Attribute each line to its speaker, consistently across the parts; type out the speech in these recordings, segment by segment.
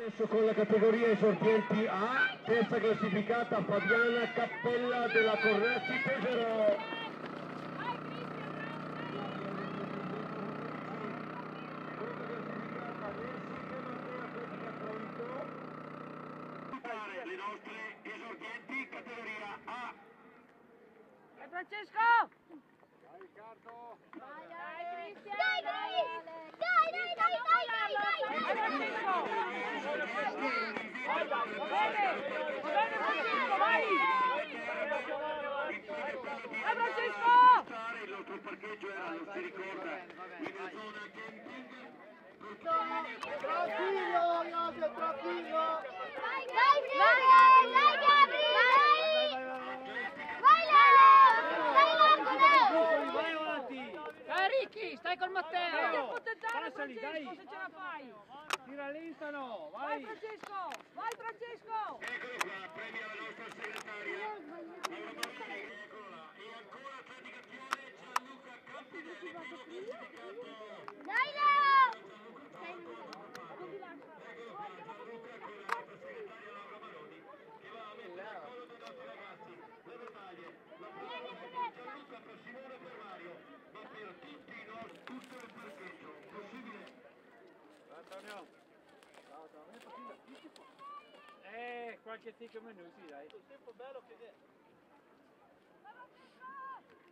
Speaker 1: Adesso con la categoria esordienti A, terza classificata Fabiana Cappella della Corrazzi Pesaro. Le nostre esordienti categoria A.
Speaker 2: Dai Francesco!
Speaker 3: Dai Riccardo!
Speaker 2: Dai Cristian!
Speaker 4: Dai,
Speaker 2: Francesco! Bene Francesco, vai! Dai Francesco!
Speaker 1: Il nostro parcheggio era, non si ricorda, in zona camping.
Speaker 3: Tranquillo, Iose, tranquillo!
Speaker 4: Dai, Gabri! Vai, Lele!
Speaker 3: Vai avanti!
Speaker 2: Dai Ricky, stai col Matteo! Vai a potenziare
Speaker 3: Passali,
Speaker 2: Francesco,
Speaker 3: dai.
Speaker 2: se ce la fai!
Speaker 3: Ti rallentano,
Speaker 2: Vai
Speaker 3: vai!
Speaker 2: Francesco! Vai Francesco!
Speaker 1: Eccolo qua, premia la nostra segretaria Laura Maroni, eccola. E ancora atletica Gianluca Campidelli, primo classificato.
Speaker 4: Dai, Leo!
Speaker 1: Eccolo qua, Gianluca con la nostra segretaria Laura Maroni che va a mettere a collo dei nostri ragazzi le medaglie. La parola per Gianluca, per Simone e per Mario, ma per tutti i nostri, tutto il parcheggio. Possibile?
Speaker 3: Antonio! Qualche 5 minuti, dai. Il tempo bello che è.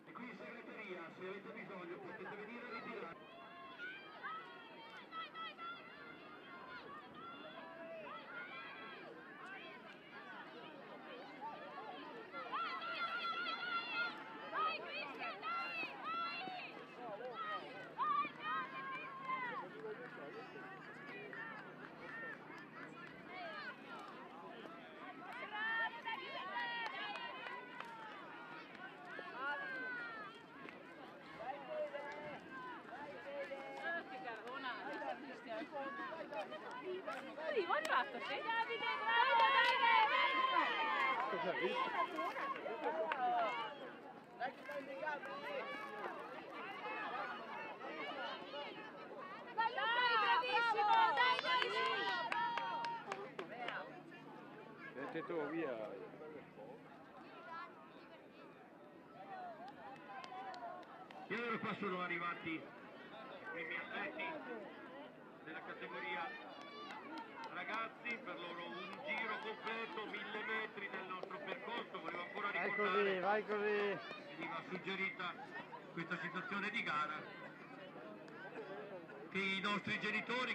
Speaker 1: E qui in segreteria, se avete bisogno, potete venire a ritirare.
Speaker 2: Arrivo, è arrivato, sì? Davide,
Speaker 3: Cosa hai visto?
Speaker 2: Dai, bravissimo! Dai,
Speaker 3: Senti tu, via.
Speaker 1: E allora qua sono arrivati i miei atleti della categoria ragazzi, per loro un giro completo, 1000 metri del nostro percorso. Volevo ancora ricordare,
Speaker 3: Vai così!
Speaker 1: veniva suggerita questa situazione di gara, che i nostri genitori